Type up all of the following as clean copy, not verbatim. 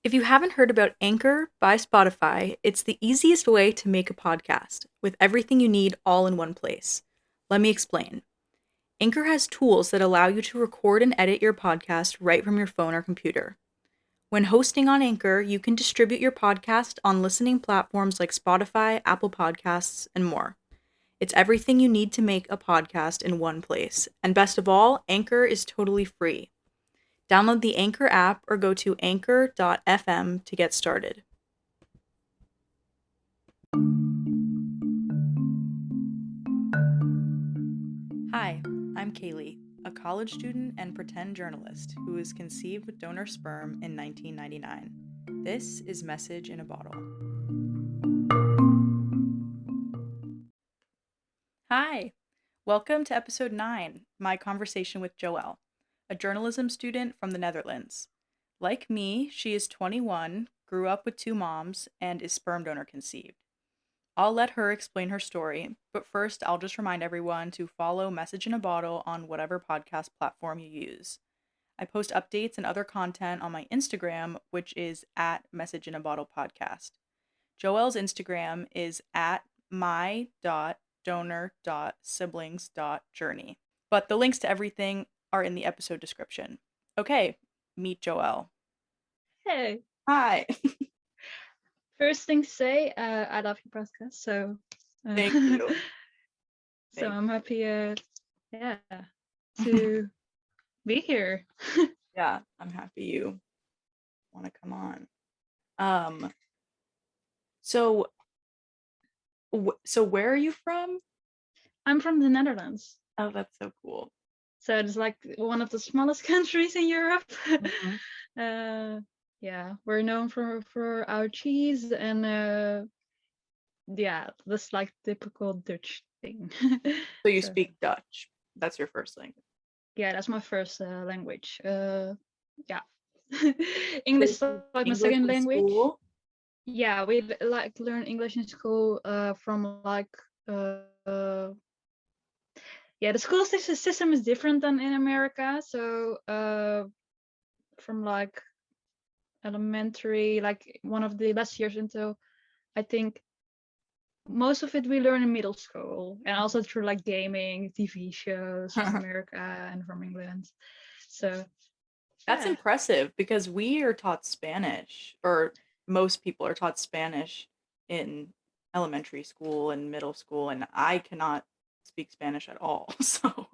If you haven't heard about Anchor by Spotify, it's the easiest way to make a podcast with everything you need all in one place. Let me explain. Anchor has tools that allow you to record and edit your podcast right from your phone or computer. When hosting on Anchor, you can distribute your podcast on listening platforms like Spotify, Apple Podcasts, and more. It's everything you need to make a podcast in one place. And best of all, Anchor is totally free. Download the Anchor app or go to anchor.fm to get started. Hi, I'm Kaylee, a college student and pretend journalist who was conceived with donor sperm in 1999. This is Message in a Bottle. Hi, welcome to episode 9, my conversation with Joëlle, a journalism student from the Netherlands. Like me, she is 21, grew up with 2 moms, and is sperm donor conceived. I'll let her explain her story, but first I'll just remind everyone to follow Message in a Bottle on whatever podcast platform you use. I post updates and other content on my Instagram, which is at Message in a Bottle Podcast. Joelle's Instagram is at my.donor.siblings.journey. But the links to everything are in the episode description. Okay, meet Joëlle. Hey, Hi. first thing to say, I love your podcast, so Thank you. so Thank I'm happy, yeah, to be here. Yeah, I'm happy you want to come on. Um, so so where are you from? I'm from the Netherlands, Oh, that's so cool. so it's like one of the smallest countries in Europe. Mhm. Yeah, we're known for our cheese and yeah, this like typical Dutch thing. So you So speak Dutch. That's your first language. yeah, that's my first language. Yeah, So English you is speak like my English second in language. school? Yeah, we like learn English in school from like uh yeah, the school system is different than in America. So from like elementary, like one of the last years until I think most of it we learn in middle school, and also through like gaming, TV shows from America and from England. So That's yeah. impressive because we are taught Spanish, or most people are taught Spanish in elementary school and middle school, and I cannot speak Spanish at all. So,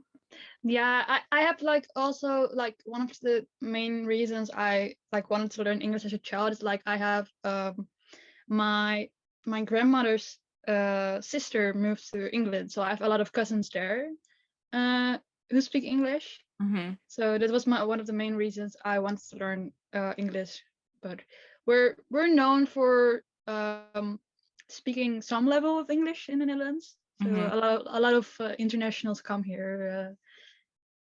Yeah, I have like also like one of the main reasons I like wanted to learn English as a child is like I have my my grandmother's sister moved to England, so I have a lot of cousins there who speak English. mhm. So that was my one of the main reasons I wanted to learn English. But we're known for speaking some level of English in the Netherlands. So Mhm. a lot of internationals come here.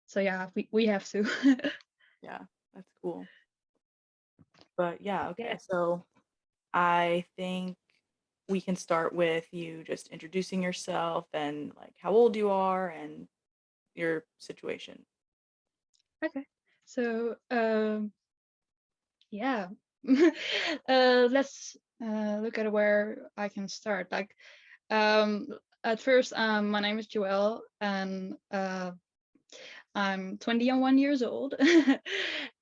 So yeah, we have to. Yeah, that's cool. But yeah, Yeah. okay. So I think we can start with you just introducing yourself and like how old you are and your situation. Okay. So yeah, let's look at where I can start. Like um, at first, my name is Joelle, and I'm 21 years old.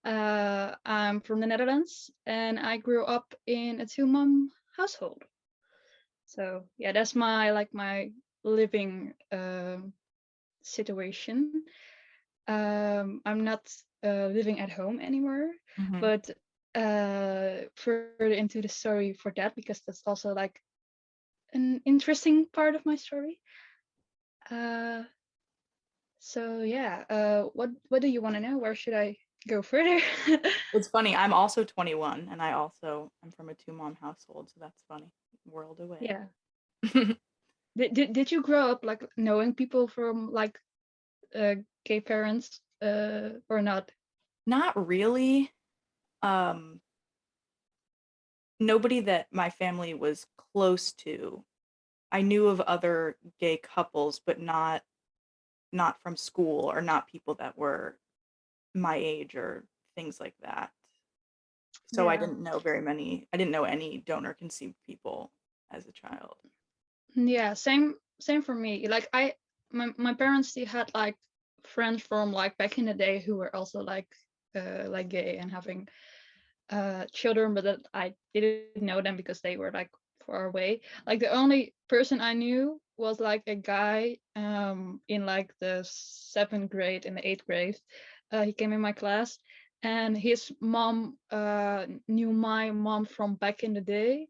I'm from the Netherlands, and I grew up in a two-mom household. So yeah, that's my like my living situation. I'm not living at home anymore, Mhm. but further into the story for that because that's also like an interesting part of my story. Uh, so yeah, what do you want to know? Where should I go further? It's funny. I'm also 21 and I'm from a two-mom household, so that's funny. World away. Yeah. Did you grow up like knowing people from like uh, gay parents or not? Not really. Um, Nobody that my family was close to. I knew of other gay couples, but not from school or not people that were my age or things like that. So I Yeah. didn't know very many. I didn't know any donor conceived people as a child. Yeah, same for me. Like my parents, they had like friends from like back in the day who were also like gay and having children, but that I didn't know them because they were like far away. Like the only person I knew was like a guy in like the 7th grade and the 8th grade. He came in my class, and his mom knew my mom from back in the day.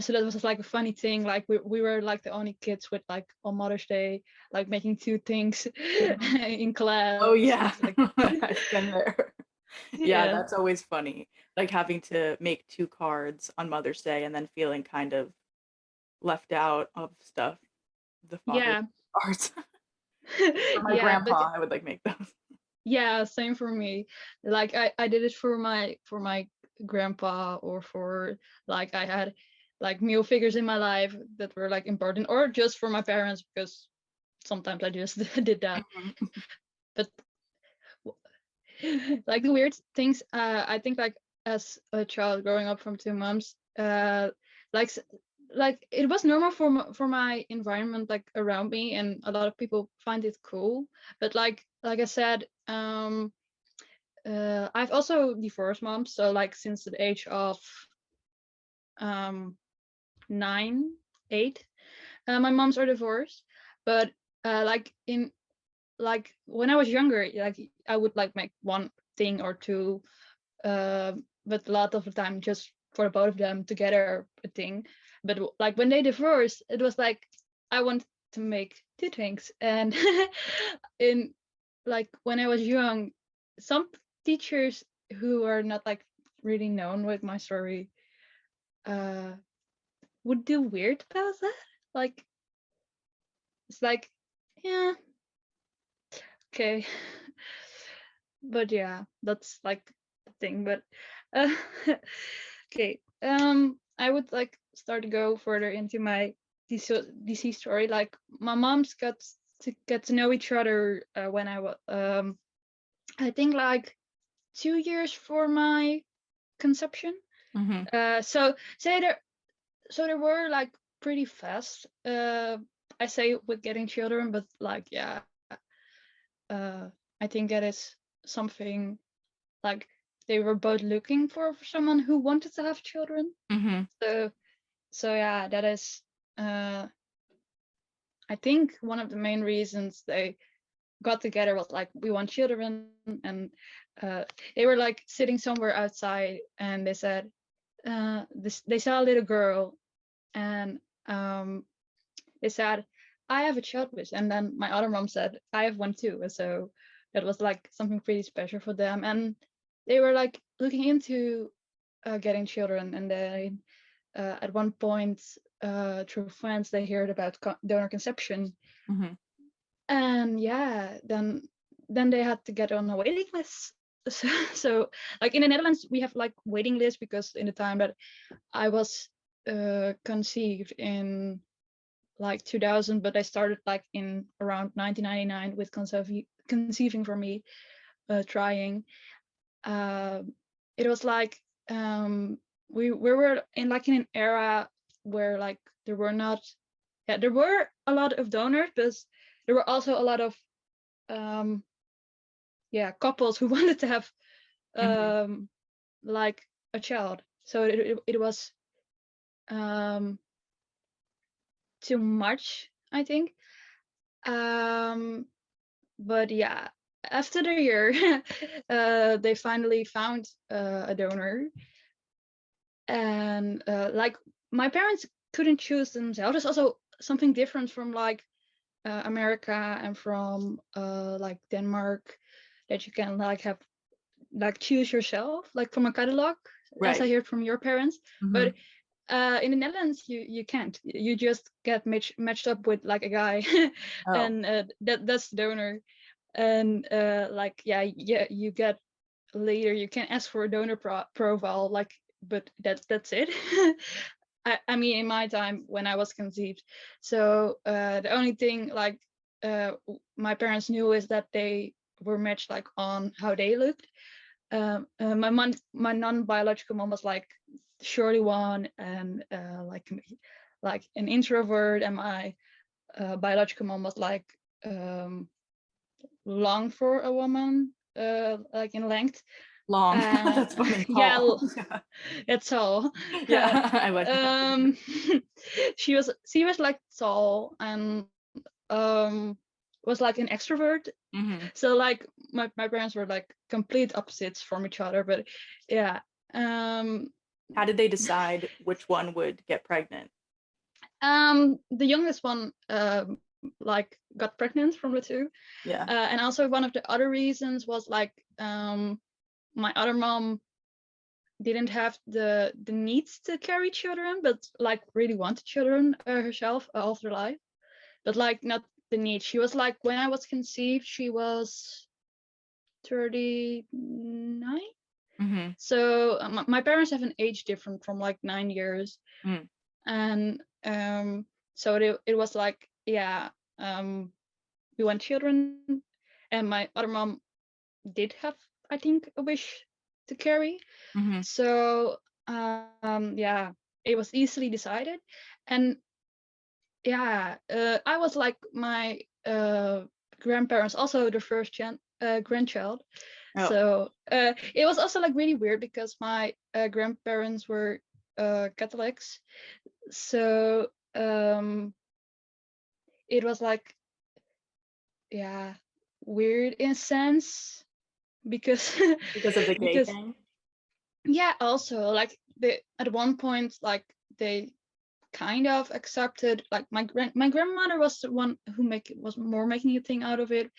So that was like a funny thing. Like we were like the only kids with like on Mother's Day, like making 2 things Mhm. in class. Oh And yeah, it's like I've been there. Yeah, yeah, that's always funny. Like having to make 2 cards on Mother's Day and then feeling kind of left out of stuff, the father yeah. cards. For my Yeah, but grandpa, I would like make those. yeah, same for me. Like I did it for my grandpa, or for like I had like male figures in my life that were like important, or just for my parents, because sometimes I just did that. Mhm. But like the weird things, I think like as a child growing up from 2 moms, like like it was normal for for my environment, like around me, and a lot of people find it cool. But like I said, I've also divorced moms, so like since the age of um 9, 8, my moms are divorced. But like in like when I was younger, like I would like make one thing or two, but a lot of the time just for both of them together a thing. But like when they divorced, it was like I want to make 2 things. And in like when I was young, some teachers who are not like really known with my story uh would do weird about that. Like it's like, yeah, okay. But yeah, that's like the thing. But uh, okay, I would like start to go further into my DC story. Like my mom's got to get to know each other when I was I think like 2 years for my conception. Mhm. So say there, so they were like pretty fast. I say with getting children, but like yeah, uh, I think that is something like they were both looking for someone who wanted to have children. Mhm. So yeah, that is I think one of the main reasons they got together was like we want children. And uh, they were like sitting somewhere outside, and they said they saw a little girl, and they said, I have a child wish. And then my other mom said, I have one too. And so it was like something pretty special for them. And they were like looking into getting children. And then at one point, through friends, they heard about donor conception. Mhm. And yeah, then they had to get on a waiting list. So like in the Netherlands, we have like waiting lists because in the time that I was conceived in like 2000, but I started like in around 1999 with conceiving for me, trying. Uh, it was like we were in like in an era where like there were not, yeah, there were a lot of donors, but there were also a lot of um, yeah, couples who wanted to have Mhm. um, like a child. So it was um, too much, I think. Um, but yeah, after the year, they finally found a donor. And like my parents couldn't choose themselves. It's also something different from like America and from like Denmark, that you can like have like choose yourself, like from a catalog, as I Right. heard from your parents. But Mhm. in the Netherlands, you can't. You just get matched up with like a guy, Oh. and that's the donor. And like yeah, you get later. You can ask for a donor profile, like, but that's it. I mean, in my time when I was conceived, so the only thing like my parents knew is that they were matched like on how they looked. my non-biological mom was like the shorty one, and like an introvert, and my biological mom was like long for a woman, like in length. Long. That's funny. Yeah, Tall. Yeah. it's all. Yeah. Yeah. I like that. She was like tall, and was like an extrovert. Hmm. So like my parents were like complete opposites from each other, but yeah. How did they decide which one would get pregnant? The youngest one like got pregnant from the two, Yeah. and also one of the other reasons was like my other mom didn't have the needs to carry children, but like really wanted children herself all through life, but like not the need. She was like, when I was conceived, she was 39. Hmm. So my parents have an age difference from like 9 years, Mm. and so it was like, yeah, we want children, and my other mom did have, I think, a wish to carry. Hmm. So yeah, it was easily decided. And yeah, I was like my grandparents, also the first grandchild. Oh. So it was also like really weird because my grandparents were Catholics. So it was like, yeah, weird in a sense, because Because of the gay because thing? yeah, also like they at one point, like they kind of accepted, like my grandmother was the one who was more making a thing out of it,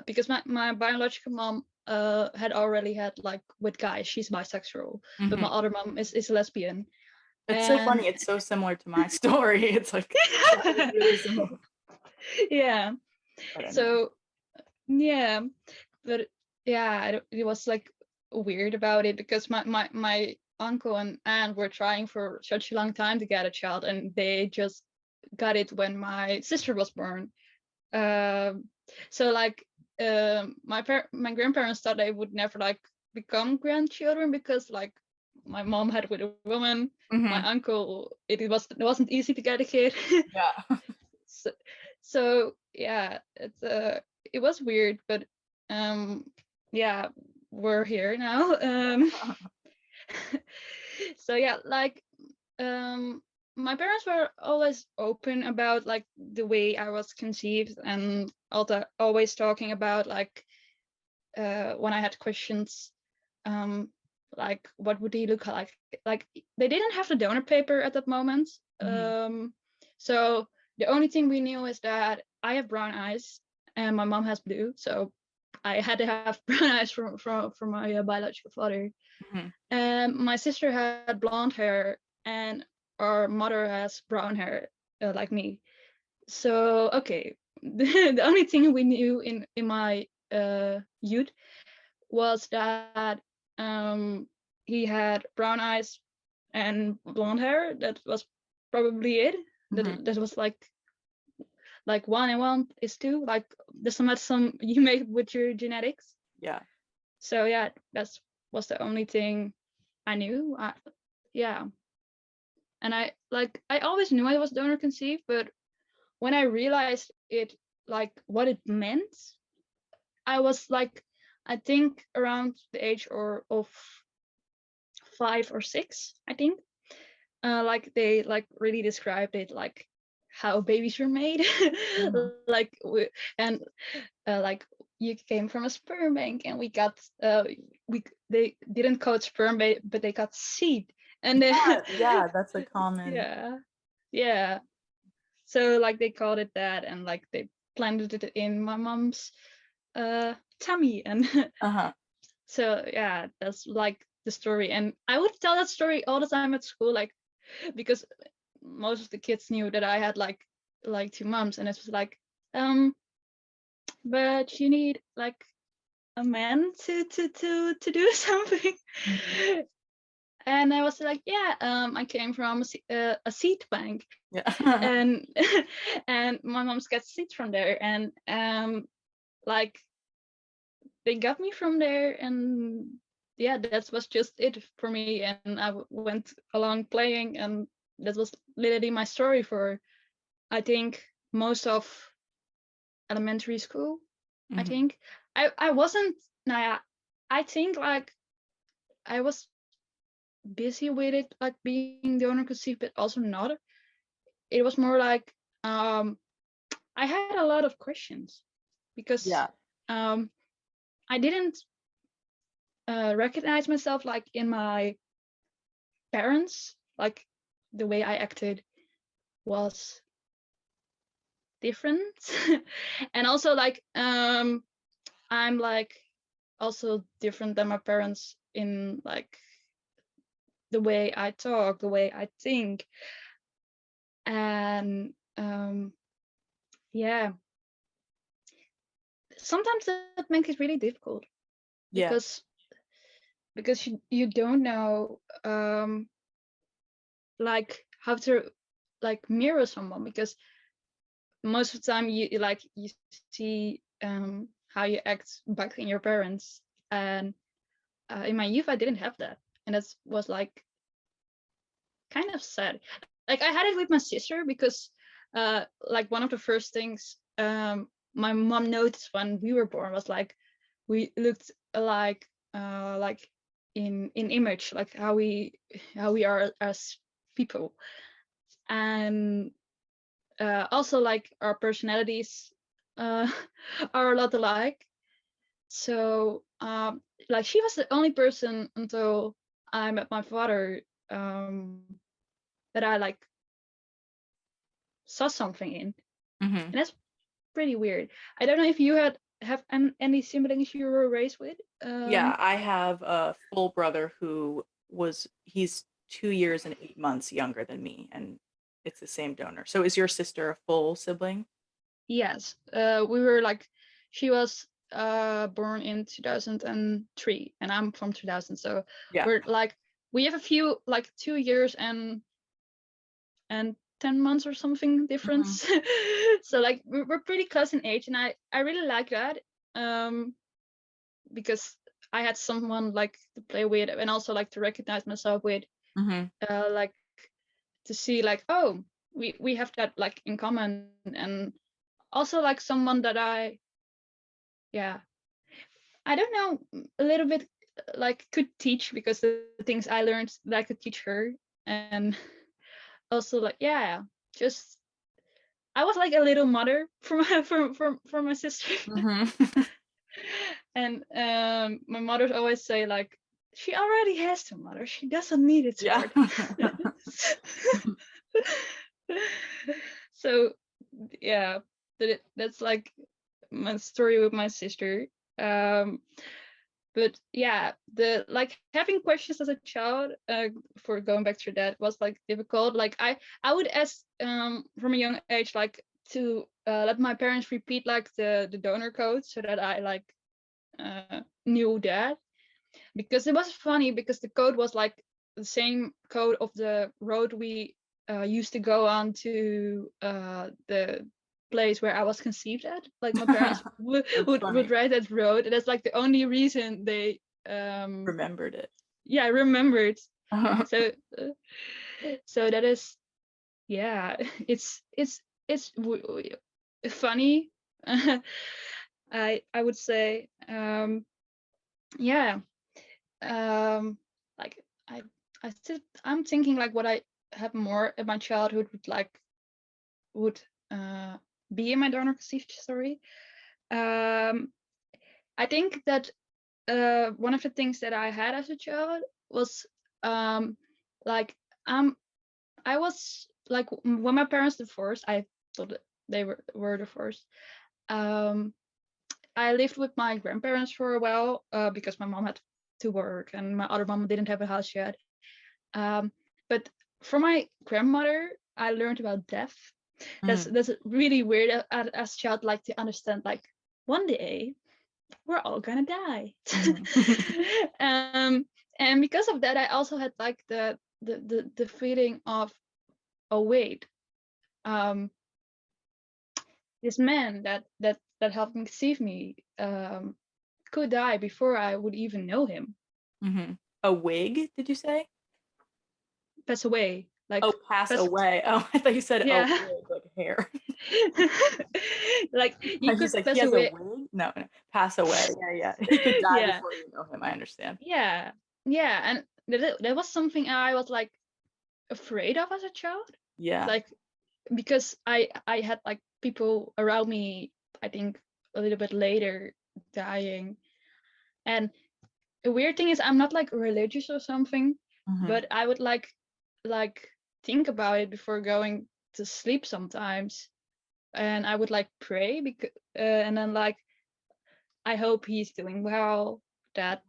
because my biological mom had already had like with guys, she's bisexual, but my Hmm. other mom is lesbian. It's so And funny. It's so similar to my story. It's like really, really similar. yeah, But anyway. so yeah, but yeah, it was like weird about it because my uncle and aunt were trying for such a long time to get a child, and they just got it when my sister was born. Um, so like my grandparents thought they would never like become grandchildren because like my mom had with a woman, my Hmm. uncle, it wasn't easy to get a kid. Yeah. so, so yeah, it was weird, but um yeah, we're here now. So yeah, like um my parents were always open about like the way I was conceived, and also always talking about like when I had questions, um like what would he look like they didn't have the donor paper at that moment. Hmm. So the only thing we knew is that I have brown eyes and my mom has blue, so I had to have brown eyes from my biological father. Hmm. And my sister had blonde hair, and our mother has brown hair, like me. So okay, the only thing we knew in my youth was that he had brown eyes and blonde hair. That was probably it. Hmm. That was like one and one is two. Like the sum you make with your genetics. Yeah. So yeah, that was the only thing I knew. Yeah, and I always knew I was donor conceived, but when I realized it, like what it meant, I was like, I think around the age of 5 or 6, I think. Like they like really described it, like how babies are made. Hmm. like and like you came from a sperm bank, and we got we they didn't call it sperm, but they got seed, and then Yeah, that's a common. yeah, yeah. So like they called it that, and like they planted it in my mom's tummy, and Uh-huh. so yeah, that's like the story. And I would tell that story all the time at school, like because most of the kids knew that I had like 2 moms, and it was like, but you need like a man to do something. Hmm. And I was like, yeah, I came from a seed bank, Yeah. and and my mom's got seeds from there, and like they got me from there, and yeah, that was just it for me. And I went along playing, and that was literally my story for, I think, most of elementary school. I Hmm. think I wasn't. Nah, I think like I was busy with it, like being donor conceived, but also not. It was more like I had a lot of questions because Yeah. um, I didn't recognize myself like in my parents. Like the way I acted was different, and also like I'm like also different than my parents in like the way I talk, the way I think, and yeah, sometimes that makes it really difficult Yeah. because you don't know like how to like mirror someone, because most of the time you see how you act back in your parents, and in my youth I didn't have that, and that was like kind of sad. Like I had it with my sister because like one of the first things my mom noticed when we were born was like we looked alike, like in image, like how we are as people, and also like our personalities uh, are a lot alike. So like she was the only person until I met my father um, that I like saw something in, Hmm. and that's pretty weird. I don't know if you have any siblings you were raised with. Yeah, I have a full brother he's 2 years and 8 months younger than me, and it's the same donor. So is your sister a full sibling? Yes, we were like, she was born in 2003, and I'm from 2000. So Yeah. we're like, we have a few like 2 years and 10 months or something Hmm. difference. So like we're pretty close in age, and I really like that um because I had someone like to play with, and also like to recognize myself with, Hmm. like to see like, oh, we have that like in common, and also like someone that yeah, I don't know, a little bit like could teach, because the things I learned that I could teach her, and also like, yeah, just I was like a little mother for my for my sister. Hmm. And my mother always say like, she already has a mother, she doesn't need a Yeah. third. So yeah, that's like my story with my sister. um but yeah, the like having questions as a child, for going back to that, was like difficult. Like I would ask from a young age like to let my parents repeat like the donor code so that I like knew that, because it was funny because the code was like the same code of the road we used to go on to the place where I was conceived at. Like my parents That's would funny. ride that road, and that's like the only reason they Remembered it. yeah, remembered. So so that is, yeah, it's funny. I would say yeah, um like I I'm thinking like what I have more in my childhood would like would uh be in my donor conceived story. um I think that one of the things that I had as a child was um like um I was like, when my parents divorced, I thought that they were divorced. um I lived with my grandparents for a while, because my mom had to work and my other mom didn't have a house yet. But from my grandmother, I learned about death. Mm. That's really weird as a child, like to understand like one day we're all gonna die. Mhm. um, and because of that, I also had like the feeling of, oh wait, um, this man that helped me conceive me, could die before I would even know him. Mm-hmm. A wig, did you say? Pass away, like Oh, pass pass. away. Oh, I thought you said a Yeah. wig, like hair. Like I you was could just like, he pass has a away. wig? No, no, pass away. Yeah, yeah. He could die Yeah, before you know him. I understand. yeah, yeah. And that was something I was like afraid of as a child, Yeah. like because I had like people around me, I think a little bit later, dying. And the weird thing is I'm not like religious or something, Mm-hmm. but I would like think about it before going to sleep sometimes, and I would like pray because and then like I hope he's doing well, that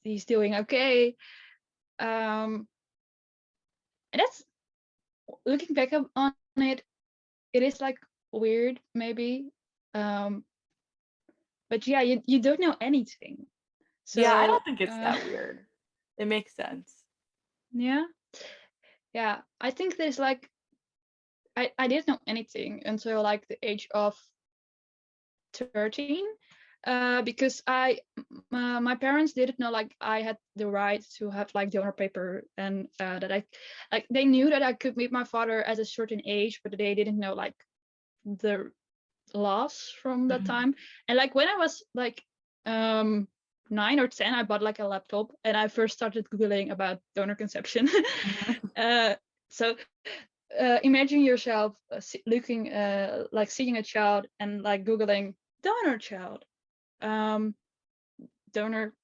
he's doing okay. um and that's, looking back on it, it is like weird maybe. um but yeah, you don't know anything. Yeah, I So don't think it's that weird. It makes sense. yeah, yeah, I think there's like I didn't know anything until like the age of 13, because my parents didn't know like I had the right to have like donor paper, and that I like they knew that I could meet my father at a certain age, but they didn't know like the laws from that Mm-hmm. time. And like when I was like 9 or 10, I bought like a laptop and I first started googling about donor conception. Mm-hmm. So imagine yourself looking like seeing a child and like googling donor child, um donor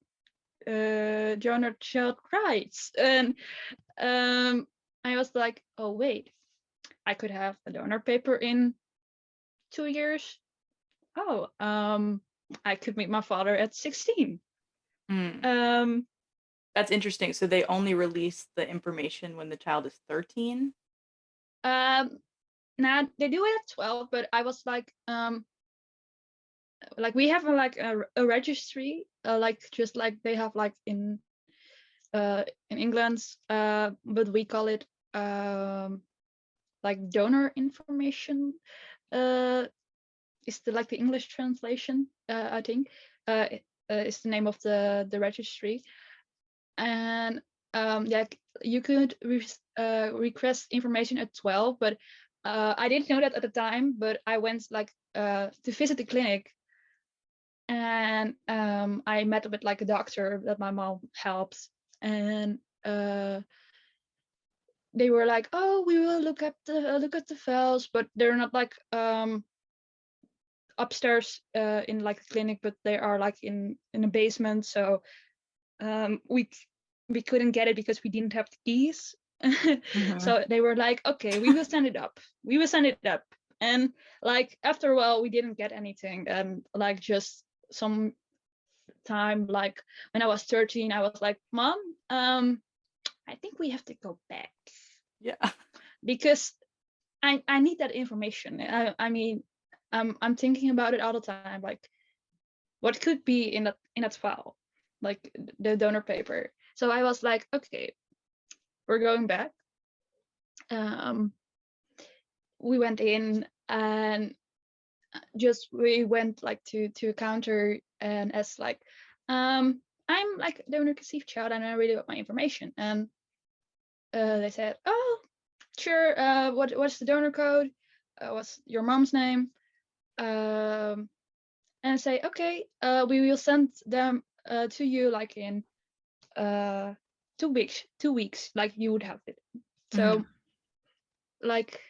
donor child rights, and I was like, oh wait, I could have a donor paper in 2 years. Oh, I could meet my father at 16. Mm. um That's interesting. So they only release the information when the child is 13? um Now they do it at 12, but I was like we have a registry, like just like they have like in England, but we call it like donor information. Uh, is the like the English translation? I think is the name of the registry, and yeah, you could request information at 12, but I didn't know that at the time. But I went like to visit the clinic, and I met with like a doctor that my mom helps, and they were like, "Oh, we will look at the files," but they're not like upstairs in like a clinic, but they are like in a basement. So we couldn't get it because we didn't have the keys. Mm-hmm. So they were like, "Okay, we will send it up. We will send it up." And like after a while, we didn't get anything, and like just some time, like when I was 13, I was like, "Mom, I think we have to go back Yeah. because I need that information." I mean, I'm thinking about it all the time, like what could be in that file, like the donor paper. So I was like, okay, we're going back. Um, we went in and just we went like to a counter and asked like, I'm like donor conceived child and I really want my information. And they said, oh, sure. What's the donor code? What's your mom's name? And say, okay, we will send them to you like in 2 weeks. 2 weeks, like you would have it. Mm-hmm. So like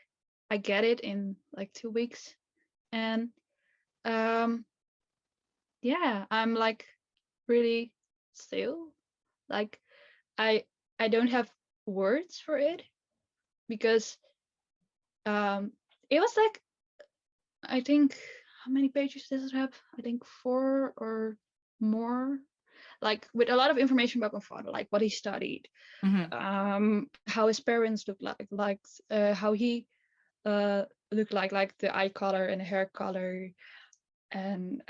I get it in like 2 weeks, and um yeah, I'm like really still like I I don't have words for it because it was like, I think, how many pages does it have? I think 4 or more, like with a lot of information about my father, like what he studied, Mm-hmm. how his parents looked like how he looked like the eye color and the hair color, and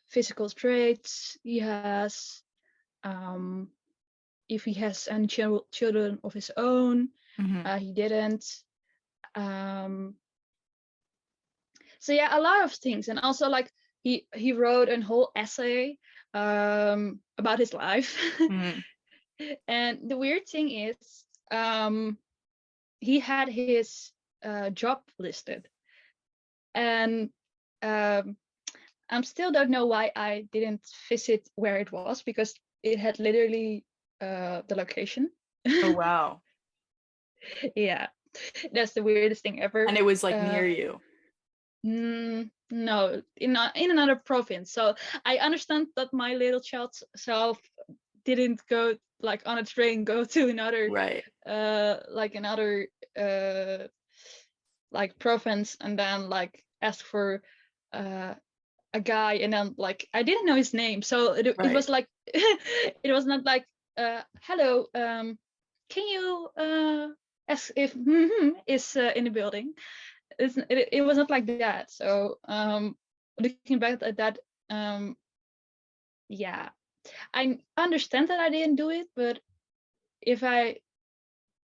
physical traits he has, um, if he has any children of his own. Mm-hmm. He didn't. Um, so yeah, a lot of things, and also like he wrote a whole essay about his life. Mhm. And the weird thing is, he had his job listed, and um, I still don't know why I didn't visit where it was, because it had literally the location. Oh, wow. Yeah, that's the weirdest thing ever. And it was, like, Uh, near you? no, in another province. So I understand that my little child self didn't go like on a train, go to another Right. like another uh like province, and then like ask for uh a guy, and then like I didn't know his name, so it Right. was like it was not like hello, can you ask if is in the building. It was not like that. So looking back at that, um yeah, I understand that I didn't do it, but if I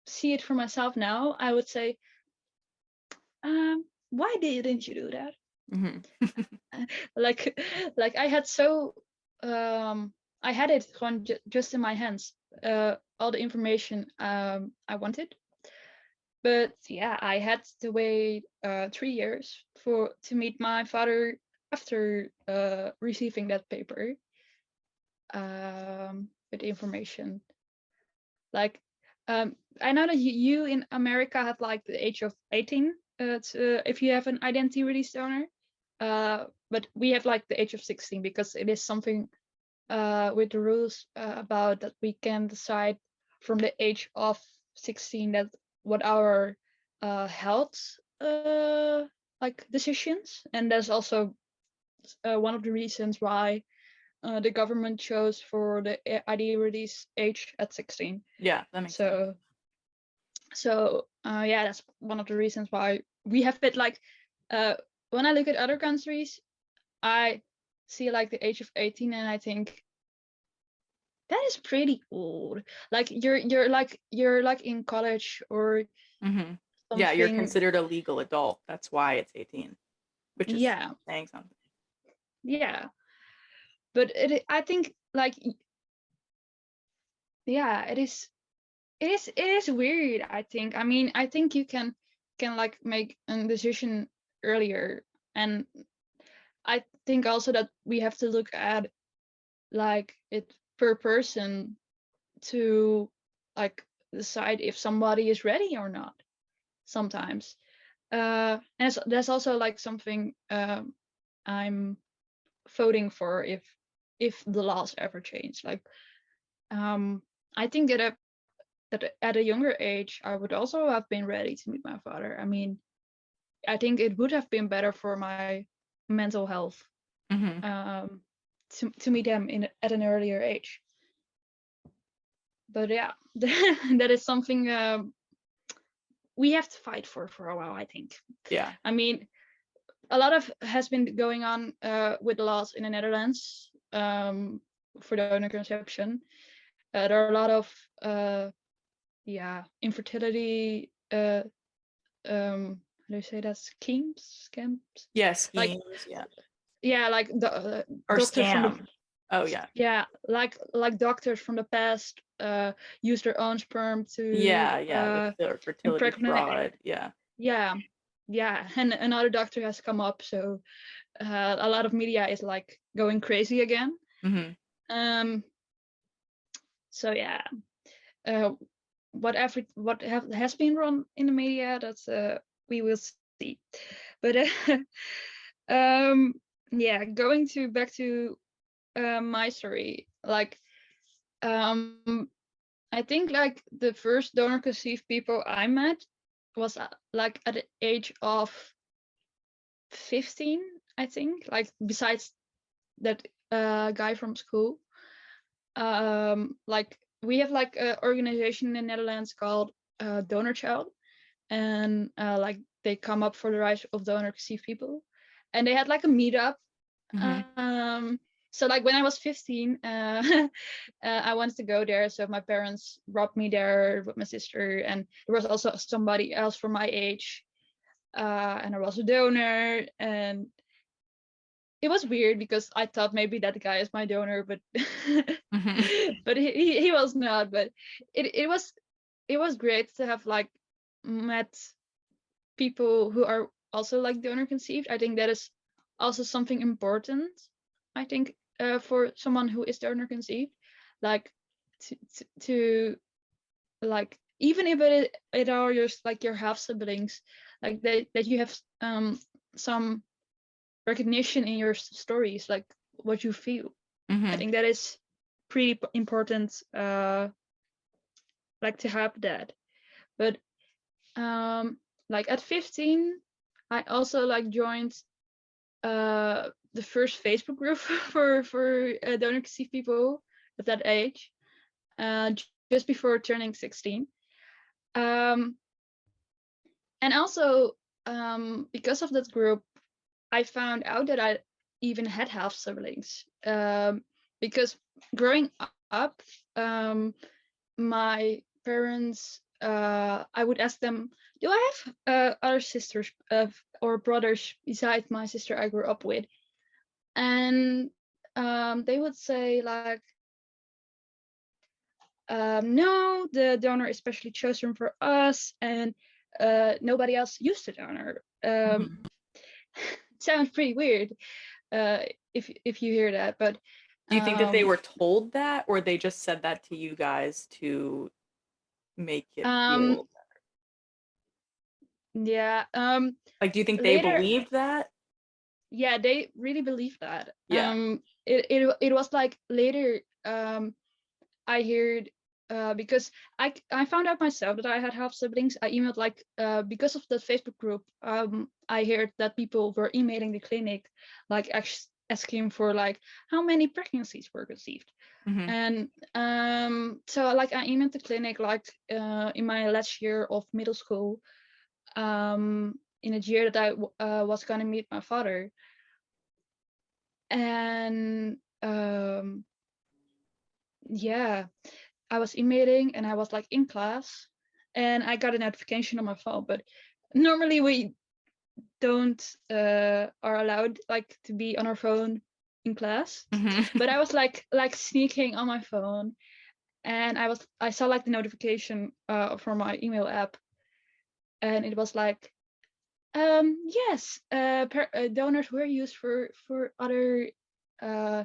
see it for myself now, I would say, why didn't you do that? Mhm. like like I had so I had it just in my hands, all the information I wanted. But yeah, I had to wait 3 years for to meet my father after receiving that paper with information. Like, I know that you in America have like the age of 18 if you have an identity release donor. But we have like the age of 16, because it is something with the rules about that we can decide from the age of 16 that what our health like decisions. And that's also one of the reasons why the government chose for the ID release age at 16. Yeah, that makes sense. So yeah, that's one of the reasons why we have it. Like uh when I look at other countries, I see like the age of 18, and I think that is pretty old. Like you're like in college or Mhm. Yeah, you're something. considered a legal adult. That's why it's 18, which is Yeah, saying something. yeah. But I think like yeah, it is weird. I think. I mean, I think you can like make a decision earlier, and I think also that we have to look at like it per person to like decide if somebody is ready or not sometimes. And that's also like something I'm voting for if the laws ever change. Like um I think that at a younger age I would also have been ready to meet my father. I mean, I think it would have been better for my mental health Mhm. um to meet them at an earlier age. But yeah, that is something we have to fight for a while, I think. Yeah. I mean, a lot of has been going on with the laws in the Netherlands for donor conception. There are a lot of yeah, infertility how do you say that, scams, Yeah, like schemes, yeah. yeah, like the Or doctors from the scam. Oh, yeah. yeah, like doctors from the past use their own sperm to Yeah, yeah, the fertility impregnate. fraud, yeah. Yeah, yeah, and another doctor has come up, so a lot of media is like going crazy again. Mhm. um so yeah, uh has been run in the media, that's we will see. But um yeah, going to back to my story, like um I think like the first donor conceived people I met was like at the age of 15, I think, like besides that guy from school. Like we have like an organization in the Netherlands called Donor Child, and like they come up for the rights of donor conceived people, and they had like a meetup. Mhm. um so like when I was 15, I wanted to go there, so my parents brought me there with my sister, and there was also somebody else from my age, and I was a donor, and it was weird because I thought maybe that guy is my donor, but Mhm. but he was not. But it was great to have like met people who are also like donor conceived. I think that is also something important. I think for someone who is donor conceived, like to like even if it are just like your half siblings, like that you have some recognition in your stories, like what you feel. I Mhm. think that is pretty important, like to have that. But like at 15, I also like joined the first Facebook group for donor conceived people at that age, just before turning 16. Um, and also because of that group, I found out that I even had half siblings. Because growing up, my parents, I would ask them, "Do I have other sisters or brothers besides my sister I grew up with?" And they would say like, "No, the donor is specially chosen for us, and nobody else used the donor." Mhm. Sounds pretty weird uh, if you hear that, but Do you think that they um, were told that, or they just said that to you guys to make it um, feel yeah. like, do you think they Later, believed that? yeah, they really believe that. Yeah. It was like later. I heard because I found out myself that I had half siblings. I emailed like because of the Facebook group. I heard that people were emailing the clinic, like asking for like how many pregnancies were conceived. Mhm. And so like I emailed the clinic like in my last year of middle school, in a year that I was gonna meet my father. And yeah, I was emailing and I was like in class, and I got a notification on my phone. But normally we don't are allowed like to be on our phone in class. Mhm. But I was like sneaking on my phone, and I saw like the notification from my email app, and it was like yes, donors were used for other uh,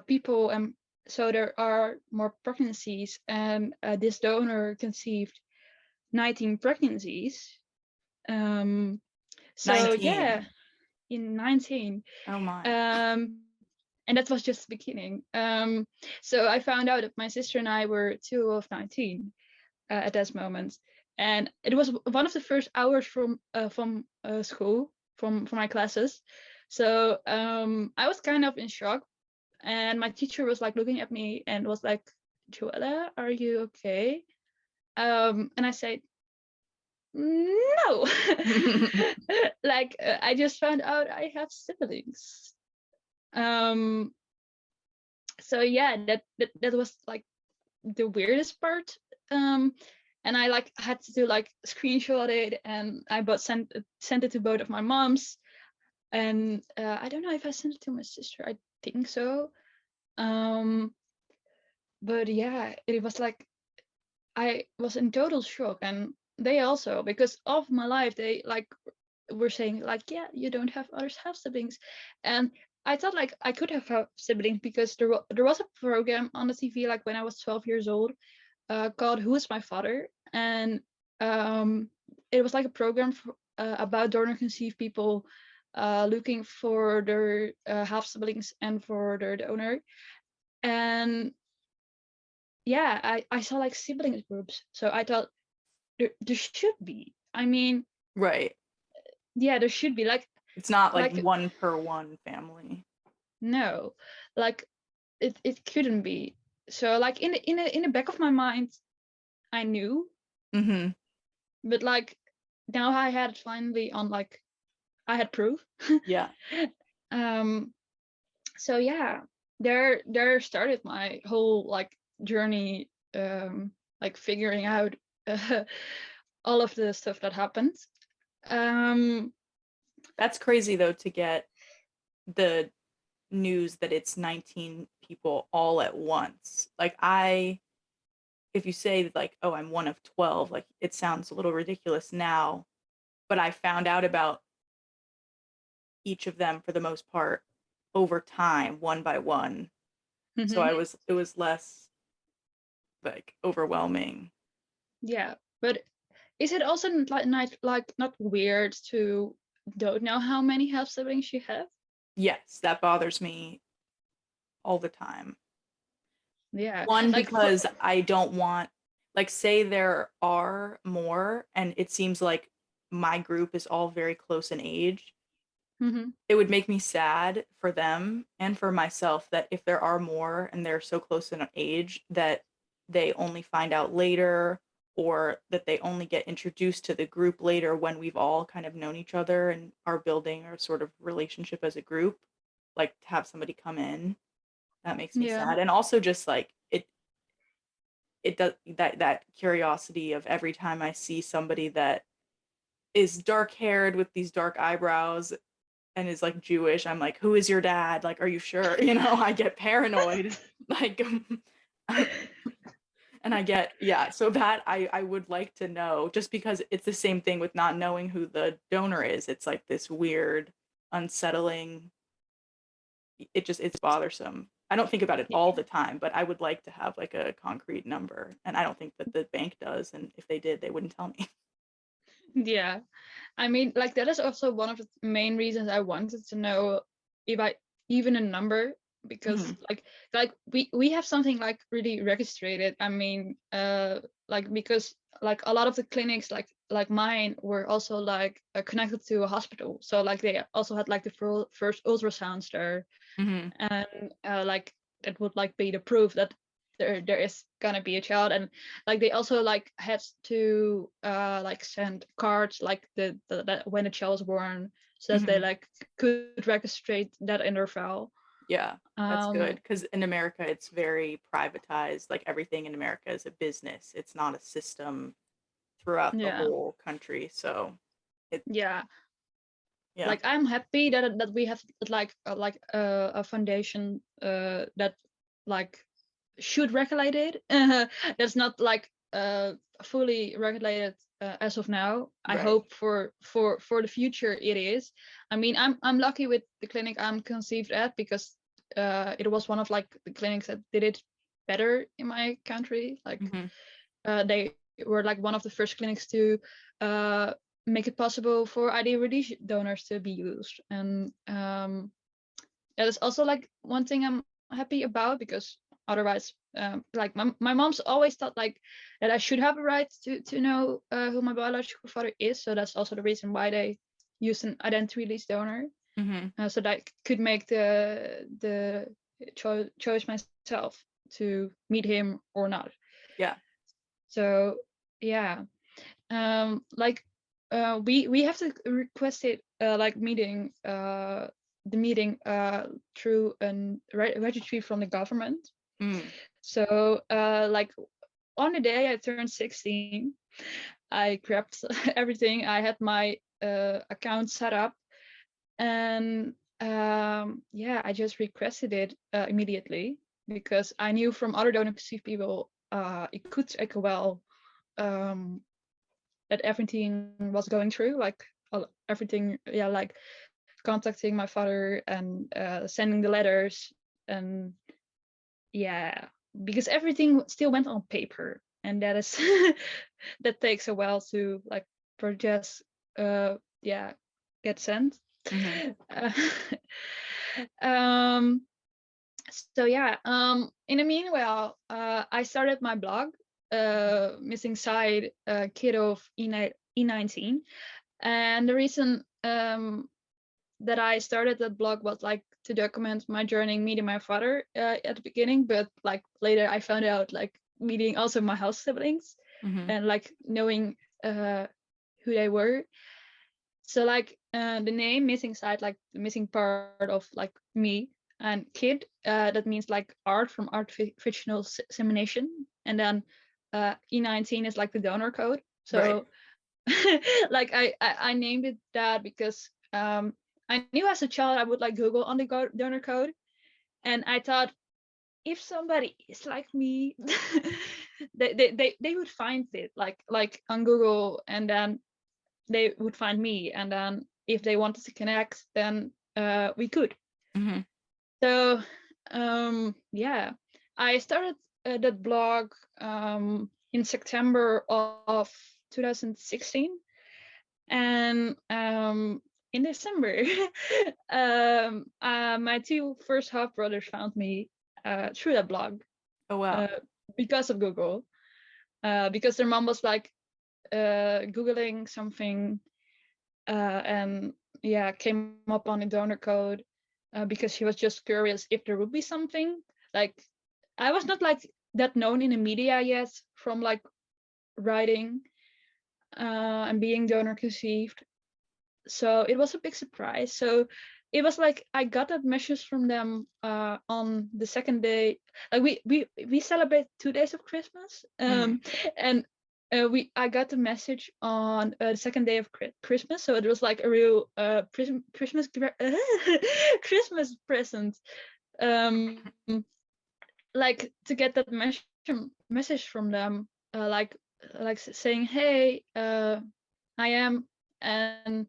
people, and so there are more pregnancies, and this donor conceived 19 pregnancies. um so yeah, 19. in 19. Oh my. And that was just the beginning. So I found out that my sister and I were two of 19 at that moment, and it was one of the first hours from school, from my classes. So I was kind of in shock, and my teacher was like looking at me and was like, "Joëlle, are you okay?" And I said, "No." Like I just found out I have siblings. Um, so yeah, that was like the weirdest part. Um, and I like had to like screenshot it, and I but sent it to both of my moms. And I don't know if I sent it to my sister. I think so. Um, but yeah, it was like I was in total shock, and they also, because of my life, they like were saying like, "Yeah, you don't have others have siblings," and I thought like I could have siblings because there was a program on the TV like when I was 12 years old, called "Who Is My Father," and um, it was like a program about donor conceived people looking for their half siblings and for their donor. And yeah, I saw like siblings groups, so I thought there should be. I mean, Right. yeah, there should be It's not like like one per one family. no, like it couldn't be. So like in the back of my mind, I knew, Mhm. but like now I had it finally on like I had proof. Yeah. um, so yeah, there started my whole like journey, like figuring out uh, all of the stuff that happened. Um, That's crazy though to get the news that it's 19 people all at once. Like if you say like, oh, I'm one of 12, like it sounds a little ridiculous now, but I found out about each of them for the most part over time, one by one. So Hmm. it was less like overwhelming. Yeah, but is it also not weird to don't know how many half siblings you have? Yes, that bothers me all the time. Yeah, One, like for. because I don't want, like, say there are more and it seems like my group is all very close in age. Hmm. It would make me sad for them and for myself that if there are more and they're so close in age that they only find out later or that they only get introduced to the group later when we've all kind of known each other and are building our sort of relationship as a group, like to have somebody come in, that makes me Yeah. sad. And also just like it does that curiosity of every time I see somebody that is dark haired with these dark eyebrows and is like Jewish, I'm like, who is your dad? Like, are you sure? You know, I get paranoid. Like, and I get, yeah, so that I would like to know just because it's the same thing with not knowing who the donor is. It's like this weird, unsettling, it's bothersome. I don't think about it all the time, but I would like to have like a concrete number. And I don't think that the bank does. And if they did, they wouldn't tell me. Yeah, I mean, like that is also one of the main reasons I wanted to know if I even a number, because Mhm, like we have something like really registered. I mean, like because like a lot of the clinics like mine were also like connected to a hospital, so like they also had like the first ultrasounds there, mhm, and like that would like be the proof that there is gonna be a child. And like they also like had to like send cards like that when a child was born, so that they mhm. like could register that in their file. Yeah, that's good. um Because in America, it's very privatized. Like everything in America is a business. It's not a system throughout the yeah, whole country. So it, yeah, yeah, like I'm happy that we have like a foundation that like should regulate it. That's not like fully regulated as of now. I right. hope for the future it is. I mean, I'm lucky with the clinic I'm conceived at, because it was one of like the clinics that did it better in my country. Like Hmm. they were like one of the first clinics to uh, make it possible for ID donors to be used. And that is also like one thing I'm happy about, because otherwise like my mom's always thought like that I should have a right to know who my biological father is. So that's also the reason why they used an identity donor, Hmm. so that I could make the choice myself to meet him or not. Yeah. So yeah, like we have to request it like meeting the meeting through a registry from the government. Mm. So like on the day I turned 16, I grabbed everything. I had my account set up, and yeah, I just requested it immediately, because I knew from other donor perceived people it could take a while um, that everything was going through, like everything, yeah, like contacting my father and sending the letters, and yeah, because everything still went on paper, and that is that takes a while to like process, yeah, get sent. Hmm. uh, um so yeah, in the meanwhile I started my blog, missing side kid of E19. And the reason that I started that blog was like to document my journey meeting my father at the beginning, but like later I found out like meeting also my house siblings, Hmm. and like knowing who they were. So like the name missing side, like the missing part of like me, and kid, that means like art from artificial insemination, and then E19 is like the donor code. Right. So like I named it that because I knew as a child I would like Google on the donor code, and I thought if somebody is like me, they would find it like on Google, and then they would find me, and then if they wanted to connect, then we could. Mm-hmm. So yeah, I started that blog in September of 2016, and in December, my two first half brothers found me through that blog Oh wow. because of Google, because their mom was like googling something, and yeah, came up on the donor code, because she was just curious if there would be something. Like, I was not like that known in the media yet from like writing and being donor conceived, so it was a big surprise. So it was like I got that message from them on the second day. Like we celebrate 2 days of Christmas, and I got the message on the second day of Christmas. So it was like a real Christmas Christmas present. Um, like to get that message from them, like saying, "Hey, I am," and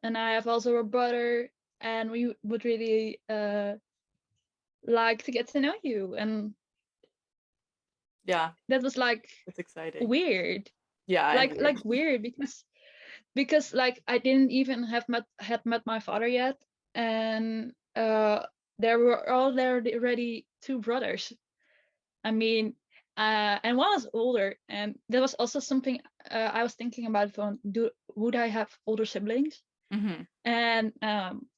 and I have also a brother, and we would really like to get to know you. And Yeah, that was like it's exciting. weird, Yeah, and weird. like weird, because like I didn't even had met my father yet, and there were already two brothers. I mean, and one was older, and that was also something I was thinking about. Would I have older siblings? Mm-hmm. And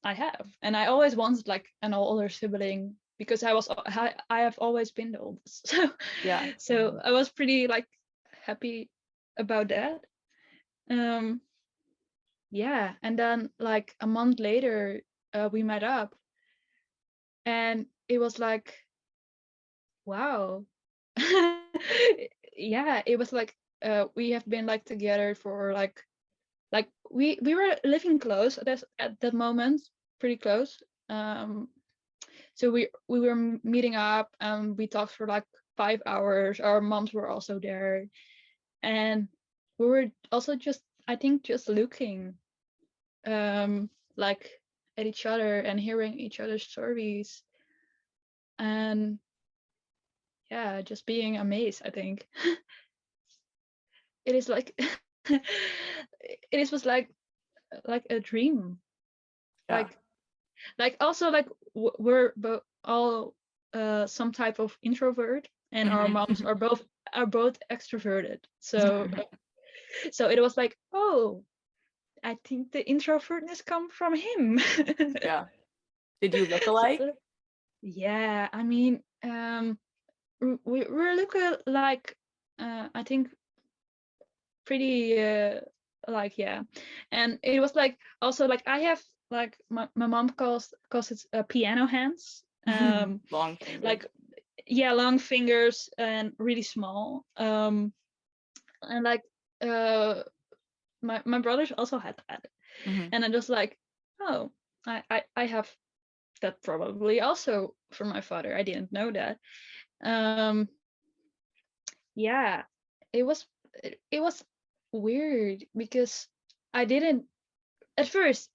I have, and I always wanted like an older sibling because I have always been the oldest. Yeah. So I was pretty like happy about that. Um, yeah, and then like a month later, we met up, and it was like, wow. Yeah, it was like we have been like together for like we were living close at that moment, pretty close. So we were meeting up, and we talked for like 5 hours. Our moms were also there, and we were also just, I think, just looking like at each other and hearing each other's stories, and yeah, just being amazed, I think. It is like was like a dream. Yeah. Like also like we're all some type of introvert, and our moms Mm-hmm. are both extroverted. So so it was like, oh, I think the introvertness come from him. Yeah. Did you look So, alike? yeah, I mean, we look like I think pretty like, yeah. And it was like also like I have like my mom calls it piano hands, Long fingers. like, yeah, long fingers and really small, and like my brothers also had that, Mm-hmm. and I'm just like, oh, I have that probably also from my father. I didn't know that. um yeah, it was it was weird because I didn't at first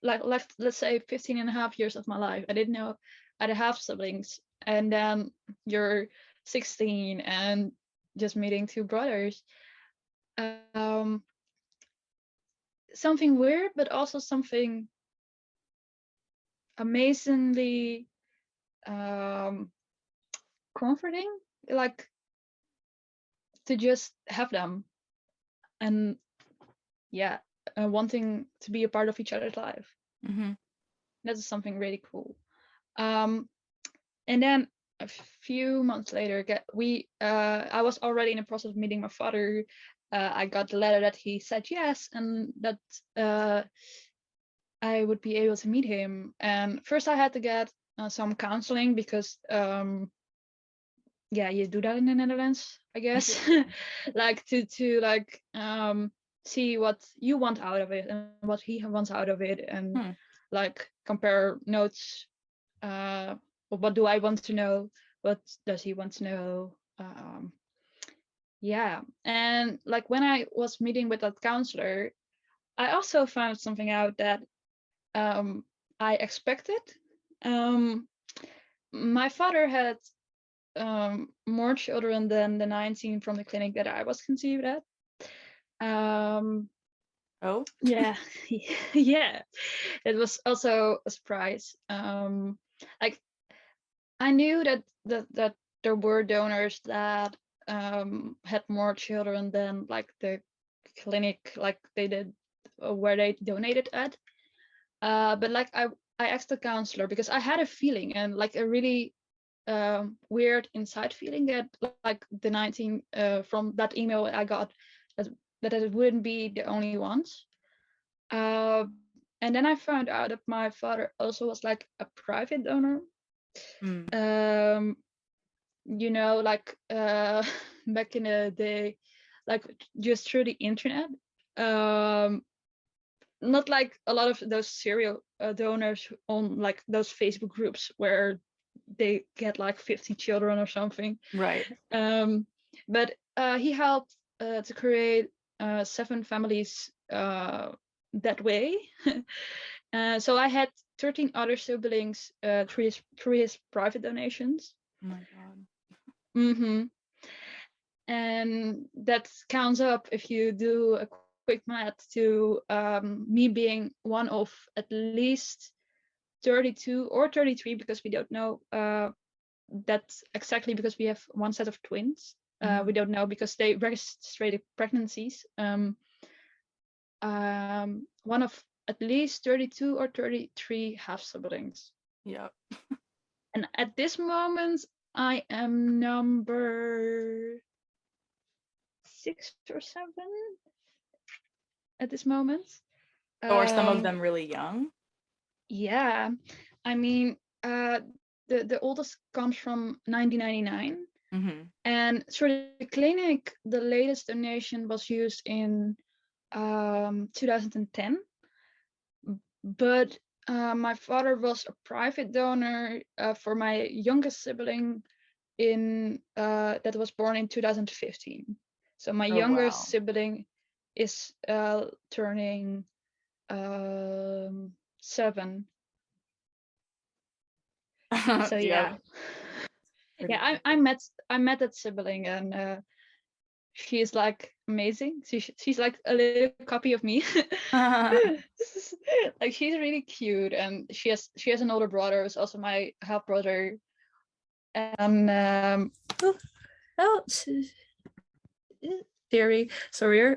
like let's say 15 and a half years of my life, I didn't know I'd have siblings. And then you're 16 and just meeting two brothers. um Something weird, but also something amazingly um comforting, like to just have them, and yeah, wanting to be a part of each other's life. Mm-hmm. That is something really cool. um and then a few months later, I was already in the process of meeting my father. I got the letter that he said yes, and that I would be able to meet him. And first I had to get some counseling because yeah, you do that in the Netherlands, I guess. Like to like see what you want out of it and what he wants out of it, and Hmm. like compare notes. What do I want to know? What does he want to know? Yeah, and like when I was meeting with that counselor, I also found something out that I expected. Um, my father had more children than the 19 from the clinic that I was conceived at. Um, Oh. yeah, yeah, it was also a surprise. Like I knew that there were donors that had more children than like the clinic, like they did where they donated at. But like I asked the counselor because I had a feeling and like a really weird inside feeling that like the 19 from that email I got, that, that it wouldn't be the only ones. And then I found out that my father also was like a private donor. Mm. Um, like back in the day, like just through the internet. Um, Not like a lot of those serial donors on like those Facebook groups where they get like 50 children or something. Right. Um, but he helped to create 7 families that way. So I had 13 other siblings through his private donations. Oh my God. Mm-hmm. And that counts up if you do a quick math to me being one of at least 32 or 33, because we don't know that's exactly, because we have one set of twins. We don't know because they registered pregnancies. One of at least 32 or 33 half siblings. Yep. And at this moment, I am number 6 or 7 at this moment. So are some of Um, them really young? yeah, I mean, the oldest comes from 1999, Mm-hmm. and through the clinic, the latest donation was used in 2010. But my father was a private donor for my youngest sibling in that was born in 2015. So my Oh younger wow. sibling is turning 7. So Yep. yeah, Pretty yeah. crazy. I met that sibling, and she's like amazing. She's like a little copy of me. Like she's really cute, and she has an older brother who's also my half brother. And oh, oh theory, sorry.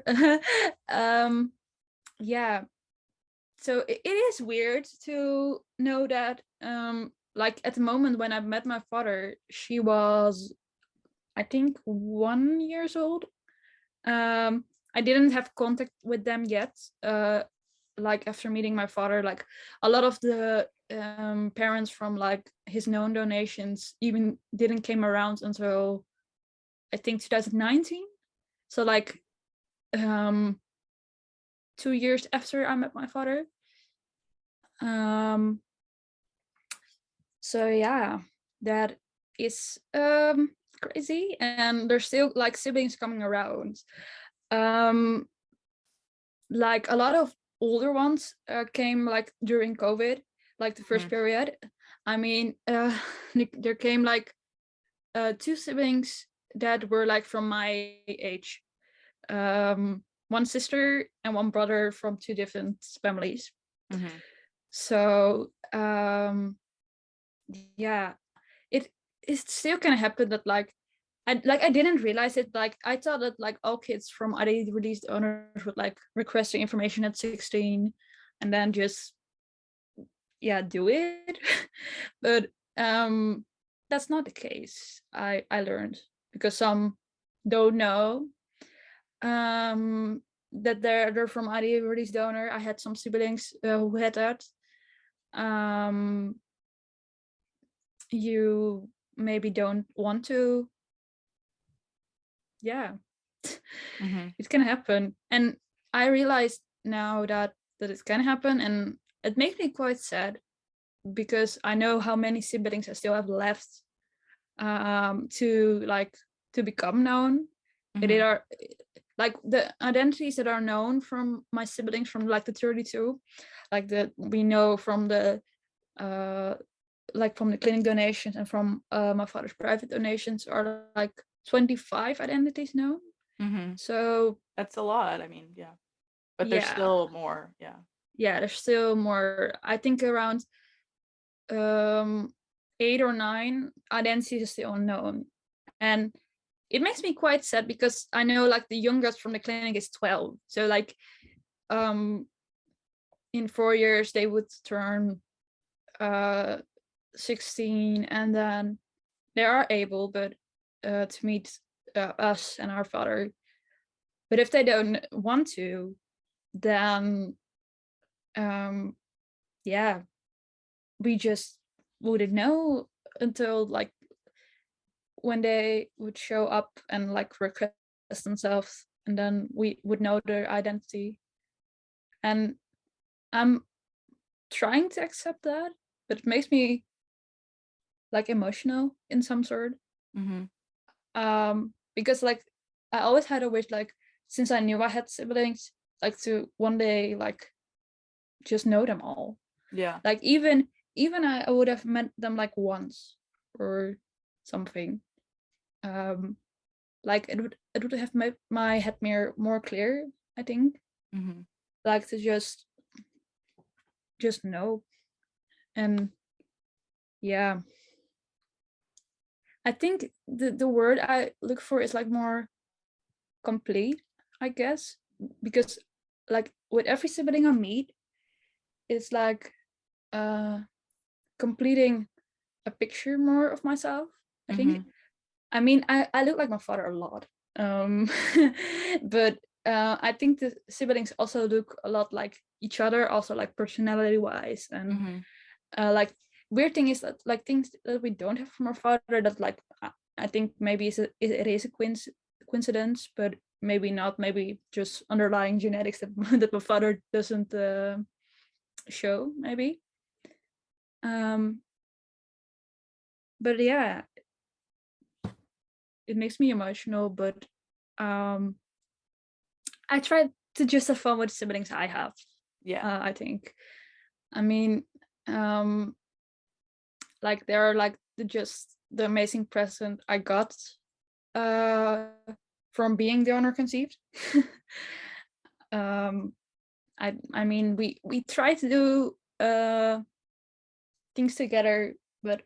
um, yeah. So it is weird to know that like at the moment when I met my father, she was, I think, 1 years old. Um, I didn't have contact with them yet. Like after meeting my father, like a lot of the parents from like his known donations even didn't came around until I think 2019. So like 2 years after I met my father. Um, so yeah, that is crazy, and there's still like siblings coming around. Um, like a lot of older ones came like during COVID, like the first Mhm. period. I mean, there came like 2 siblings that were like from my age. One sister and one brother from 2 different families. Mhm. So yeah, it still can happen that like I didn't realize it. Like I thought that like all kids from ID released owners would like request the information at 16 and then just do it. But that's not the case. I learned because some don't know that they're from ID released donor. I had some siblings who had that. Um, you maybe don't want to. Yeah. Mhm. It can happen. And I realized now that it can happen, and it makes me quite sad because I know how many siblings I still have left to become known. They Mm-hmm. are like the identities that are known from my siblings from like the 32, like that we know from the like from the clinic donations and from my father's private donations are like 25 identities known. Mm-hmm. So That's a lot. I mean, yeah. But there's yeah, still more. Yeah. yeah, there's still more. I think around um 8 or 9 identities are still unknown, and it makes me quite sad because I know like the youngest from the clinic is 12. So like um in 4 years they would turn uh 16, and then they are able but to meet us and our father. But if they don't want to, then um yeah, we just wouldn't know until like when they would show up and like request themselves, and then we would know their identity. And I'm trying to accept that, but it makes me like emotional in some sort. Mm-hmm. Because like I always had a wish, like since I knew I had siblings, like to one day like just know them all. Yeah. Like even I would have met them like once or something. Um, like it would have made my head more clear, I think. Mm-hmm. Like to just know. And yeah, I think the word I look for is like more complete, I guess, because like with every sibling I meet, it's like uh completing a picture more of myself, I think. Mm-hmm. I mean, I look like my father a lot, um but I think the siblings also look a lot like each other, also like personality wise. And Mm-hmm. like weird thing is that like things that we don't have from our father that like I think maybe it is a coincidence, but maybe not, maybe just underlying genetics that, that my father doesn't show, maybe. um but yeah, it makes me emotional, but um I try to just have fun with siblings I have. Yeah. I think, I mean, um like they're like just the amazing present I got uh from being the owner conceived. um I mean we try to do things together, but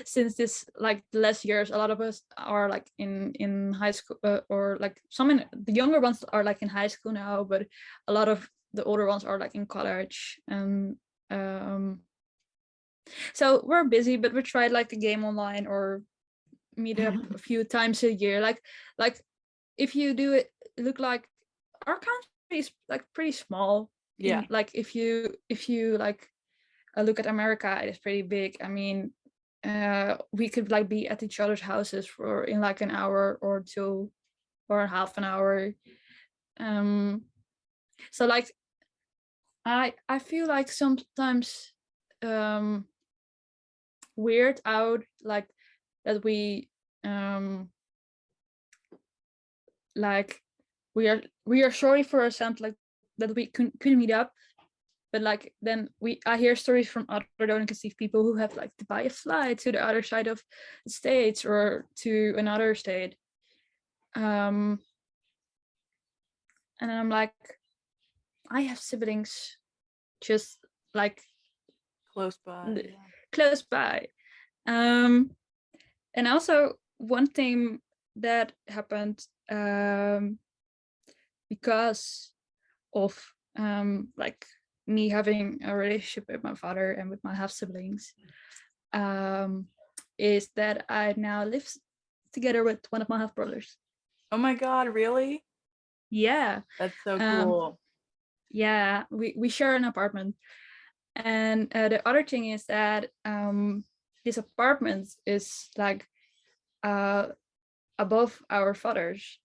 since this like the last years a lot of us are like in high school, or like some in the younger ones are like in high school now, but a lot of the older ones are like in college. And um so we're busy, but we tried like the game online or meet up a few times a year. Like if you do it, look like our country is like pretty small. In Yeah. like if you like look at America, it is pretty big. I mean, we could like be at each other's houses for in like an hour or two or half an hour. Um, so like I feel like sometimes um weird out like that um like we are sorry for ourselves, like that we couldn't meet up. But like then I hear stories from other donor conceived people who have like to buy a flight to the other side of the states or to another state. um and I'm like, I have siblings just like Close by. Yeah. close by. um and also one thing that happened because of like me having a relationship with my father and with my half siblings, um, is that I now live together with one of my half brothers. Oh my God, really? Yeah, That's so um, cool. yeah, we share an apartment. And the other thing is that this apartment is like uh, above our father's.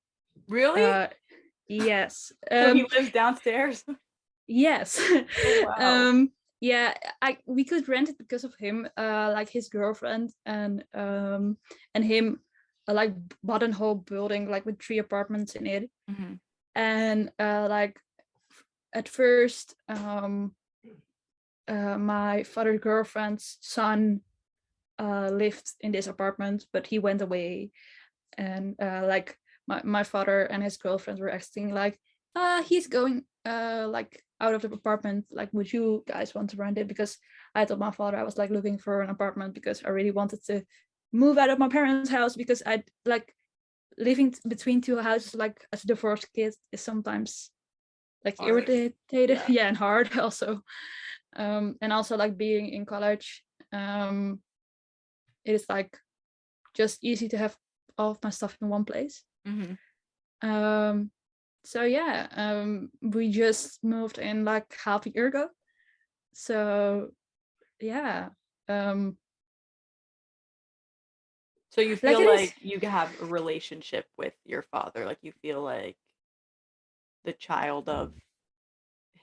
Really? Uh, Yes. So he lives downstairs? Yes. Oh, wow. Yeah, we could rent it because of him. Like his girlfriend and him like bought a whole building like with 3 apartments in it. Mhm. And like at first my father's girlfriend's son lived in this apartment, but he went away. And like my father and his girlfriend were asking like, he's going like out of the apartment, like would you guys want to rent it? Because I told my father I was like looking for an apartment because I really wanted to move out of my parents' house, because I like living between 2 houses like as a divorced kid is sometimes like Hard. irritated. Yeah. Yeah, and hard also. And also like being in college, it is like just easy to have all of my stuff in one place. Mhm. So yeah, we just moved in like half a year ago. So yeah, So you like feel it is. like you have a relationship with your father, like you feel like the child of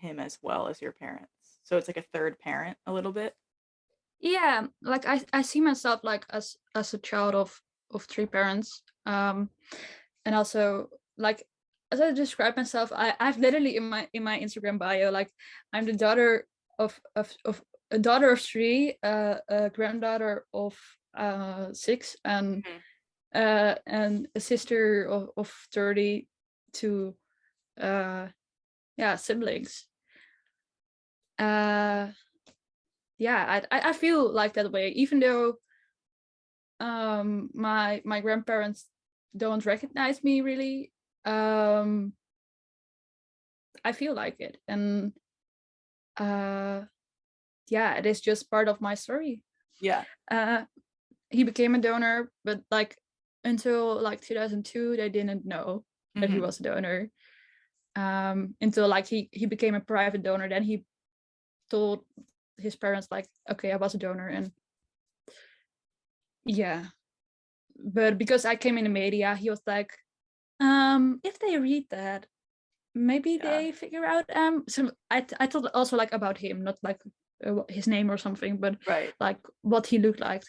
him as well as your parents. So it's like a third parent a little bit? Yeah, like I see myself like as a child of 3 parents. And also like as I describe myself, I've literally in my Instagram bio like I'm the daughter of a daughter of 3, a granddaughter of 6, Mhm. and a sister of 32 yeah, siblings. uh yeah, I feel like that way, even though my grandparents don't recognize me really. I feel like it, and yeah, it is just part of my story. Yeah. uh he became a donor, but like until like 2002 they didn't know that he Mhm. was a donor, until like he became a private donor. Then he told his parents like, okay, I was a donor. And yeah, but because I came in the media, he was like, if they read that, maybe Yeah. they figure out so I thought also like about him, not like his name or something, but Right. like what he looked like.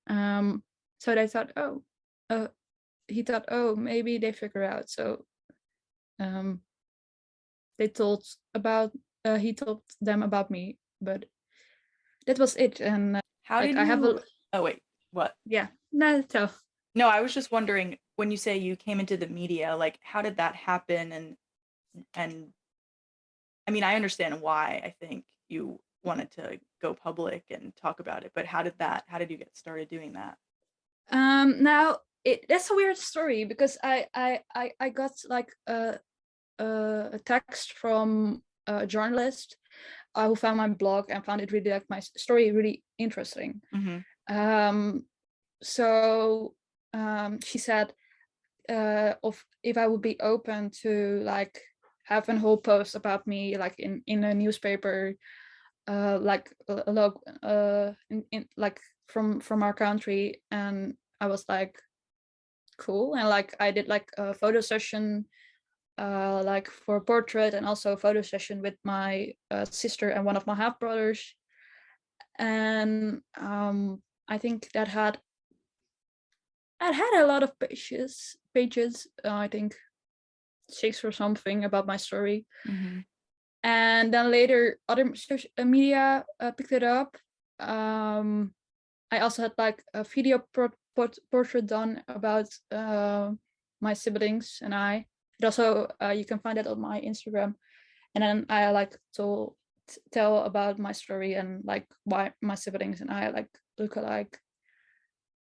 So they thought, oh, uh, he thought, oh, maybe they figure out. So um they told about he told them about me, but that was it. And How like did I have a, you Oh, wait. What? yeah, no, so No, I was just wondering when you say you came into the media, like how did that happen and I mean, I understand why I think you wanted to go public and talk about it, but how did you get started doing that? now that's a weird story, because I got like a text from a journalist who found my blog and found it really like my story really interesting. Mhm. Um, so she said of if I would be open to like have a whole post about me like in a newspaper, like a log in like from our country. And I was like, cool. And like I did like a photo session, like for a portrait, and also a photo session with my sister and one of my half brothers. And I think that had a lot of pages, I think 6 or something, about my story. Mhm. And then later other social media picked it up. um I also had like a video portrait done about my siblings and I. It also you can find it on my Instagram. And then I like to tell about my story and like why my siblings and I like look alike.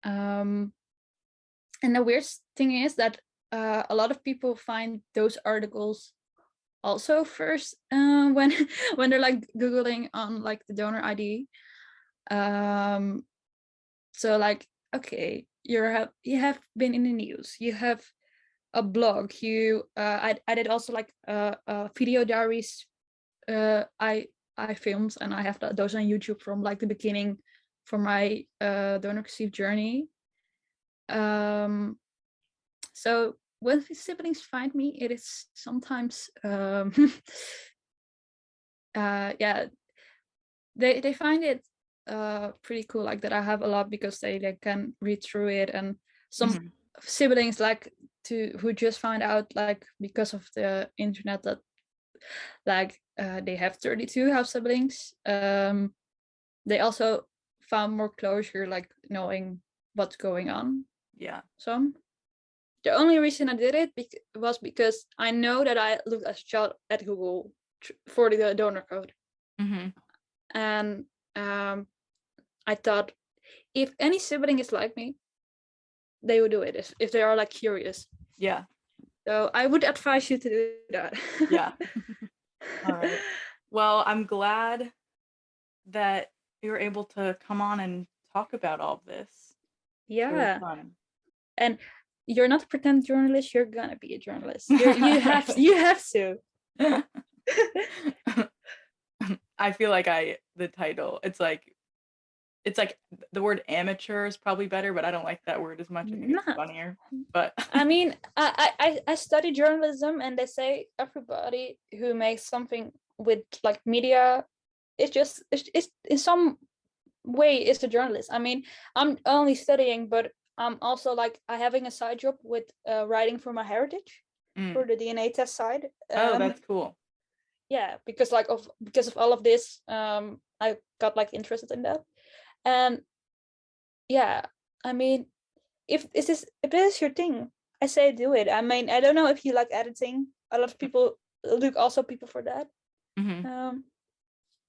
um and the weird thing is that a lot of people find those articles also first when when they're like googling on like the donor ID. um so like, okay, you have been in the news, you have a blog, I did also like video diaries. I filmed, and I have those on YouTube from like the beginning, for my donor conceived journey. um so when siblings find me, it is sometimes yeah, they find it pretty cool, like that I have a lot, because they can read through it. And some Mhm. siblings like who just find out, like because of the internet, that like they have 32 half siblings. They also found more closure, like knowing what's going on. Yeah. Some The only reason I did it was because I know that I looked as a child at Google for the donor code. Mhm. And I thought, if any sibling is like me, they would do it if they are like curious. Yeah. So I would advise you to do that. Yeah. All right. Well, I'm glad that you were able to come on and talk about all of this. It's really Yeah. fun. And you're not a pretend journalist, you're gonna be a journalist. You have to. I feel like the title, it's like the word amateur is probably better, but I don't like that word as much. I think it's Nah. funnier. But I mean, I study journalism, and they say everybody who makes something with like media, it's in some way is a journalist. I mean, I'm only studying, but I'm also like having a side job with writing for my heritage, for mm. the DNA test side. Oh, that's cool. Yeah, because of all of this, I got like interested in that. And yeah, I mean, if this is your thing, I say do it. I mean, I don't know if you like editing. A lot of people look also people for that. Hmm. Um,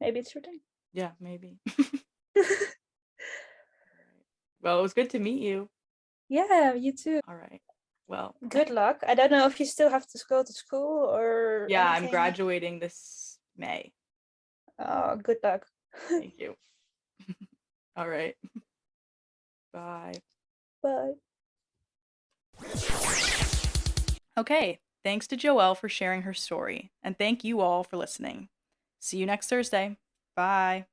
Maybe it's your thing. Yeah, maybe. Well, it was good to meet you. Yeah, you too. All right. Well, Good luck. I don't know if you still have to go to school or yeah, I'm anything. graduating this May. Good luck. Thank you. All right. Bye. Bye. Okay. Thanks to Joelle for sharing her story, and thank you all for listening. See you next Thursday. Bye.